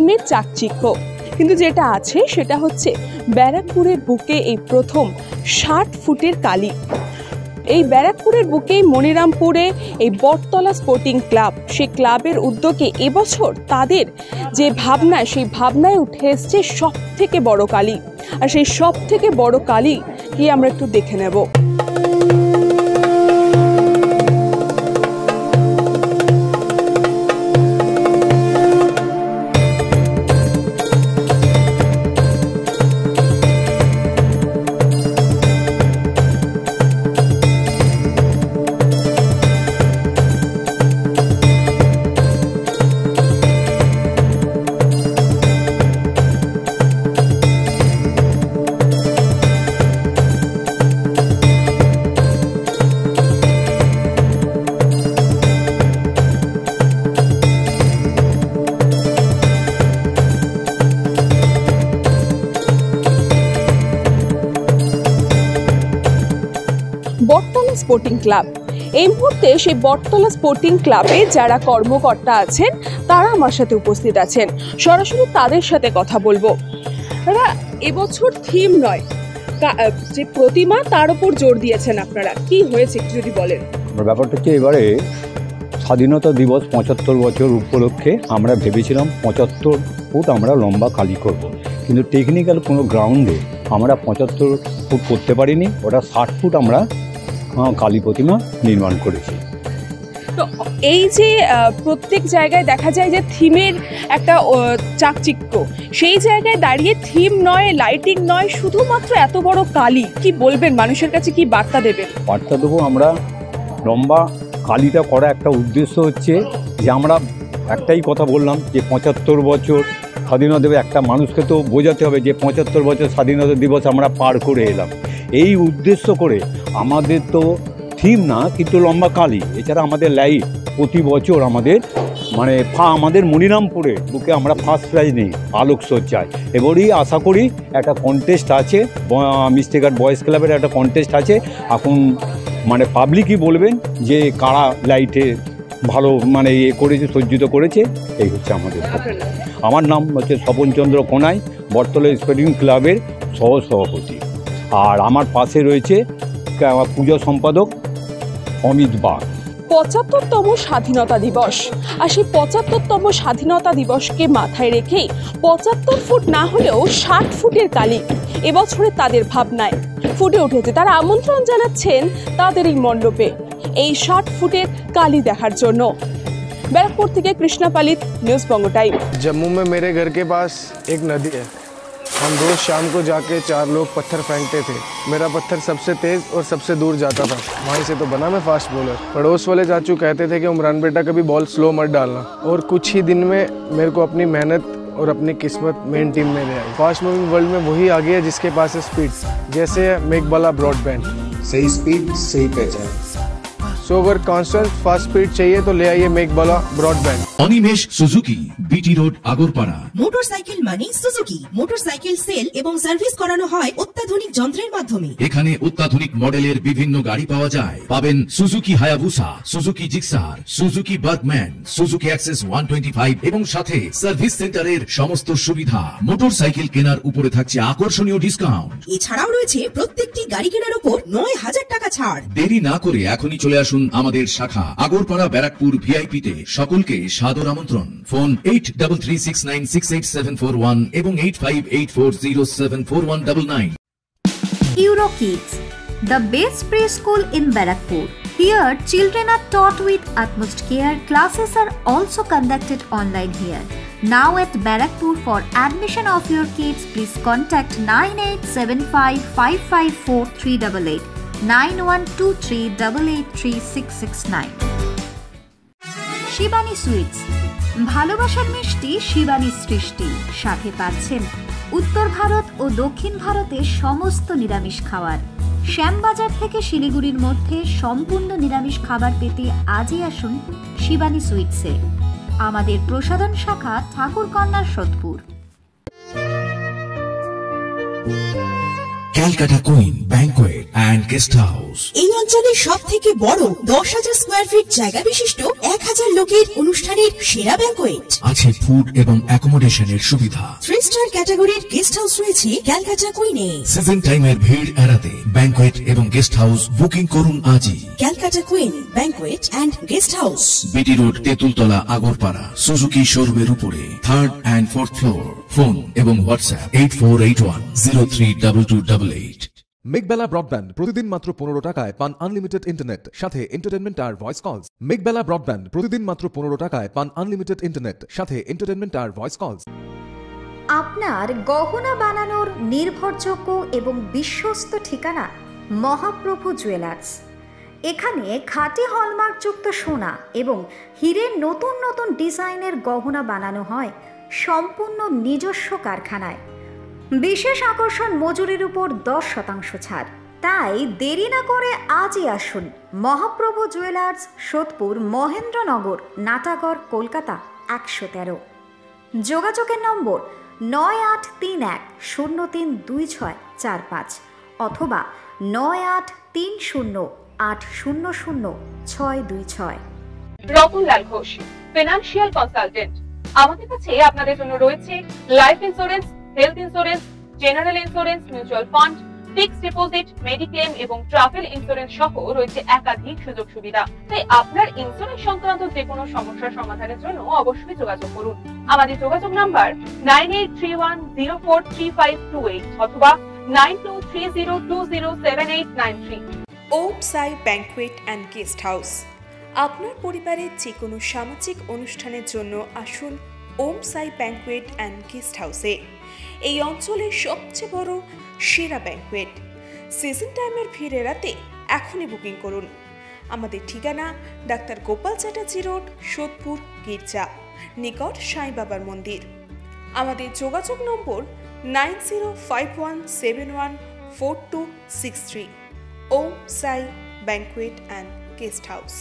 থিমের চাকচিক্য, কিন্তু যেটা আছে সেটা হচ্ছে ব্যারাকপুরের বুকে এই প্রথম 60 ফুটের কালী। এই ব্যারাকপুরের বুকে মনিরামপুরে এই বটতলা স্পোর্টিং ক্লাব, সেই ক্লাবের উদ্যোগে এবছর তাদের যে ভাবনা, সেই ভাবনায় উঠে এসছে সব থেকে বড় কালী। আর সেই সব থেকে বড় কালী কি আমরা একটু দেখে নেব। বটতলা স্পোর্টিং ক্লাব, এই মুহূর্তে সেই বটতলা স্পোর্টিং ক্লাবে যারা কর্মকর্তা আছেন তারা আমার সাথে উপস্থিত আছেন, সরাসরি তাদের সাথে কথা বলবো। দাদা, এবছর থিম নয়, যে প্রতিমা তার উপর জোর দিয়েছেন আপনারা, কি হয়েছে একটু যদি বলেন। ব্যাপারটা হচ্ছে এবারে স্বাধীনতা দিবস 75 বছর উপলক্ষে আমরা ভেবেছিলাম 75 ফুট আমরা লম্বা কালী করব, কিন্তু টেকনিক্যাল কোনো গ্রাউন্ডে আমরা 75 ফুট করতে পারিনি, ওটা 60 ফুট আমরা কালী প্রতিমা নির্মাণ করেছি। তো এই যে প্রত্যেক জায়গায় দেখা যায় যে থিমের একটা চাকচিক্য, সেই জায়গায় দাঁড়িয়ে থিম নয়, লাইটিং নয়, শুধুমাত্র এত বড় কালী, কি বলবেন মানুষের কাছে, কি বার্তা দেবেন? বার্তা দেবো, আমরা লম্বা কালীটা করা একটা উদ্দেশ্য হচ্ছে যে আমরা একটাই কথা বললাম যে 75 বছর স্বাধীনতা দিবস, একটা মানুষকে তো বোঝাতে হবে যে 75 বছর স্বাধীনতা দিবস আমরা পার করে এলাম। এই উদ্দেশ্য করে আমাদের তো থিম না, কিন্তু লম্বা কালী, এছাড়া আমাদের লাইট প্রতি বছর আমাদের আমাদের মনিরামপুরে বুকে আমরা ফার্স্ট প্রাইজ নিই আলোকসজ্জায়। এবারই আশা করি একটা কন্টেস্ট আছে, মিস্টেকার বয়েজ ক্লাবের একটা কন্টেস্ট আছে। এখন পাবলিকই বলবেন যে কারা লাইটে ভালো করেছে, সজ্জিত করেছে। এই হচ্ছে আমাদের। আমার নাম হচ্ছে স্বপনচন্দ্র কোনাই, বটতলা স্পোর্টিং ক্লাবের সহসভাপতি। আর আমার পাশে রয়েছে পূজা সম্পাদক অমিত বাগ। 75তম স্বাধীনতা দিবস, আর সেই 75তম স্বাধীনতা দিবসকে মাথায় রেখেই 75 ফুট না হলেও 60 ফুটের কালী এবছরে তাদের ভাবনায় ফুটে উঠেছে। তারা আমন্ত্রণ জানাচ্ছেন তাদের এই মণ্ডপে এই 60 ফুটের কালী দেখার জন্য। बैरकपुर থেকে कृष्णा पालित, न्यूज़ बंगो टाइम। जम्मू में मेरे घर के पास एक नदी है, हम रोज शाम को जाके 4 लोग पत्थर फेंकते थे। मेरा पत्थर सबसे तेज और सबसे दूर जाता था, वहीं से तो बना मैं फास्ट बॉलर। पड़ोस वाले चाचू कहते थे कि उमरान बेटा कभी बॉल स्लो मत डालना, और कुछ ही दिन में मेरे को अपनी मेहनत और अपनी किस्मत मेन टीम में ले आई। फास्ट मूविंग वर्ल्ड में वही आ गया जिसके पास है स्पीड, जैसे मेघबाला ब्रॉडबैंड। सही स्पीड, सही पहचान। सो अगर कांस्टेंट फास्ट स्पीड चाहिए तो ले आइए Meghbala broadband. Animesh Suzuki, BT road, Agarpara. Motorcycle মানে সুজুকি। মোটরসাইকেল সেল এবং সার্ভিস করানো হয় অত্যাধুনিক যন্ত্রের মাধ্যমে। এখানে অত্যাধুনিক মডেলের বিভিন্ন গাড়ি পাওয়া যায়। পাবেন Suzuki Hayabusa, Suzuki Gixxer, Suzuki Bergman, Suzuki access 125 এবং সাথে সার্ভিস সেন্টারের সমস্ত সুবিধা। মোটরসাইকেল কেনার উপরে থাকছে আকর্ষণীয় ডিসকাউন্ট। এছাড়াও রয়েছে প্রত্যেকটি গাড়ি কেনার উপর 9000 টাকা ছাড়। দেরি না করে এখনই চলে আসুন আমাদের শাখা আগরপাড়া ব্যারাকপুর ভিআইপি তে। সকলকে সাদর আমন্ত্রণ। ফোন 8336968741 এবং 8584074199। Eurokids, the best preschool in Barakpur. Here, children are taught with utmost care. Classes are also conducted online here. Now at Barakpur, for admission of your kids, please contact 9875554388, 9123883669. Shivani sweets, ভালোবাসার মিষ্টি শিবানী সৃষ্টি। সাথে পাচ্ছেন উত্তর ভারত ও দক্ষিণ ভারতের সমস্ত নিরামিষ খাবার। শ্যামবাজার থেকে শিলিগুড়ির মধ্যে সম্পূর্ণ নিরামিষ খাবার পেতে আজই আসুন শিবানী সুইটসে। আমাদের প্রসাধন শাখা ঠাকুরকন্যার Sodepur. Calcutta queen banquet and guest house, house. এই অঞ্চলের সব থেকে বড় 10,000 স্কোয়ার ফিট জায়গা বিশিষ্ট 1000 লোকের অনুষ্ঠানের সেরা ব্যাংকোয়েট। আছে ফুড এবং অ্যাকোমোডেশনের সুবিধা। 3 স্টার ক্যাটাগরির গেস্ট হাউস রয়েছে ক্যালকাটা কুইনে। সিজন টাইমের ভিড় এড়াতে ব্যাংকোয়েট এবং গেস্ট হাউস বুকিং করুন আজই। Calcutta queen banquet and guest house, BT road, Tentultala, Agarpara, Suzuki শোরুমের উপরে, 3rd and 4th floor. Phone এবং হোয়াটসঅ্যাপ 8481032288। মেঘবেলা ব্রডব্যান্ড প্রতিদিন মাত্র 15 টাকায় পান আনলিমিটেড ইন্টারনেট, সাথে এন্টারটেনমেন্ট আর ভয়েস কলস। মেঘবেলা ব্রডব্যান্ড প্রতিদিন মাত্র 15 টাকায় পান আনলিমিটেড ইন্টারনেট, সাথে এন্টারটেনমেন্ট আর ভয়েস কলস। আপনার গহনা বানানোর নির্ভরযোগ্য এবং বিশ্বস্ত ঠিকানা মহাপ্রভু জুয়েলার্স। এখানে খাঁটি হলমার্কযুক্ত সোনা এবং হীরের নতুন নতুন ডিজাইনের গহনা বানানো হয় সম্পূর্ণ নিজস্ব কারখানায়। বিশেষ আকর্ষণ মজুরির উপর 10% ছাড়। তাই দেরি না করে আজই আসুন মহাপ্রভু জুয়েলার্স, সোদপুর, মহেন্দ্রনগর, নাটাগড়, কলকাতা 113। যোগাযোগের নম্বর 9831032645 অথবা 9830800626। Ratanlal Ghosh, financial consultant. আমাদের কাছে আপনাদের জন্য রয়েছে life insurance, health insurance, general insurance, mutual fund, fixed deposit, mediclaim এবং ট্রাভেল ইন্স্যুরেন্স সহ রয়েছে একাধিক সুযোগ সুবিধা। তাই আপনার ইন্স্যুরেন্স সংক্রান্ত যে কোনো সমস্যার সমাধানের জন্য অবশ্যই যোগাযোগ করুন। আমাদের যোগাযোগ নাম্বার 9831043528 অথবা 9230207893। ওম সাই ব্যাংকুয়েট অ্যান্ড গেস্ট হাউস। আপনার পরিবারের যে কোনো সামাজিক অনুষ্ঠানের জন্য আসুন ওম সাই ব্যাংকুয়েট অ্যান্ড গেস্ট হাউসে। এই অঞ্চলের সবচেয়ে বড় সেরা ব্যাংকুয়েট। সিজন টাইমের ভিড় এড়াতে এখনই বুকিং করুন। আমাদের ঠিকানা ডাক্তার গোপাল চ্যাটার্জি রোড, সোদপুর গির্জা, নিকট সাই বাবার মন্দির। আমাদের যোগাযোগ নম্বর 9051714263। ওম সাই ব্যাংকুয়েট অ্যান্ড গেস্ট হাউস।